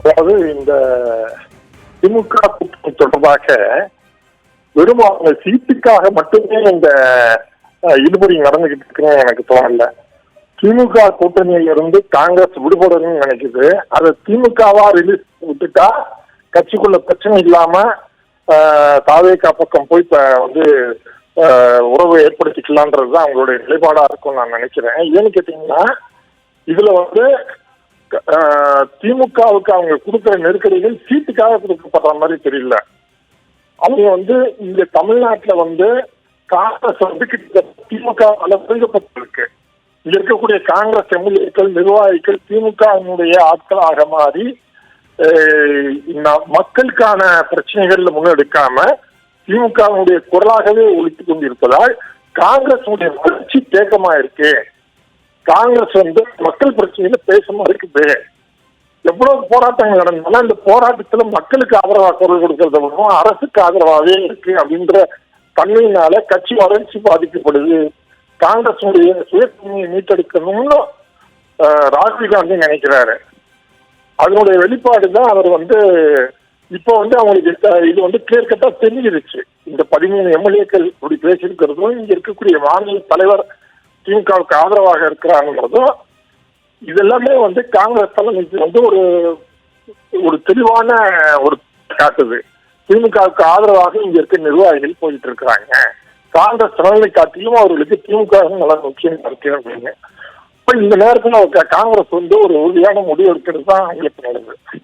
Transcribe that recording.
அதாவது இந்த திமுக கூட்டணி தொடர்பாக வெறும் அவங்க சீட்டுக்காக மட்டுமே இந்த இழுபறி நடந்துகிட்டு இருக்குன்னு எனக்கு தோணல. திமுக கூட்டணியில இருந்து காங்கிரஸ் விடுபடணும்னு நினைக்குது. அதை திமுகவா ரிலீஸ் விட்டுட்டா கட்சிக்குள்ள பிரச்சனை இல்லாம தாவேகா பக்கம் போய் உறவு ஏற்படுத்திக்கலான்றதுதான் அவங்களுடைய நிலைப்பாடா இருக்கும் நான் நினைக்கிறேன். ஏன்னு கேட்டீங்கன்னா இதுல திமுகவுக்கு அவங்க கொடுக்குற நெருக்கடிகள் சீட்டுக்காக கொடுக்கப்படுற மாதிரி தெரியல. அவங்க இங்க தமிழ்நாட்டுல காங்கிரஸ் திமுக நெருங்கப்பட்டிருக்கு. இங்க இருக்கக்கூடிய காங்கிரஸ் எம்எல்ஏக்கள் நிர்வாகிகள் திமுகவினுடைய ஆட்களாக மாறி மக்களுக்கான பிரச்சனைகள்ல முன்னெடுக்காம திமுகவினுடைய குரலாகவே ஒழித்துக் கொண்டிருப்பதால் காங்கிரஸ் வளர்ச்சி தேக்கமா இருக்கு. காங்கிரஸ் மக்கள் பிரச்சனையில பேசாம இருக்குது. எவ்வளவு போராட்டங்கள் நடந்தாலும் அந்த போராட்டத்துல மக்களுக்கு ஆதரவா குரல் கொடுக்கறத விடவும் அரசுக்கு ஆதரவாகவே இருக்கு அப்படின்ற தன்மையினால கட்சி வளர்ச்சி பாதிக்கப்படுது. காங்கிரஸ் சுயத்தன்மையை மீட்டெடுக்கணும்னு ராகுல் காந்தி நினைக்கிறாரு. அதனுடைய வெளிப்பாடுதான் அவர் இப்போ அவங்களுக்கு இது கிளியர் கட்டா தெரிஞ்சிருச்சு. இந்த 13 எம்எல்ஏக்கள் இப்படி பேசியிருக்கிறதும் இங்க இருக்கக்கூடிய மாநில தலைவர் திமுகவுக்கு ஆதரவாக இருக்கிறாங்கிறதும் இதெல்லாமே காங்கிரஸ் தலைமைக்கு ஒரு தெளிவான ஒரு காட்டுது. திமுகவுக்கு ஆதரவாக இங்க இருக்க நிர்வாகிகள் போயிட்டு இருக்கிறாங்க. காங்கிரஸ் தலைமை காட்டிலும் அவர்களுக்கு திமுக நல்லா முக்கியம் இருக்கு அப்படின்னு. இப்ப இந்த நேரத்துல காங்கிரஸ் ஒரு உறுதியான முடிவு எடுக்கிறது தான் அவங்களுக்கு நடந்தது.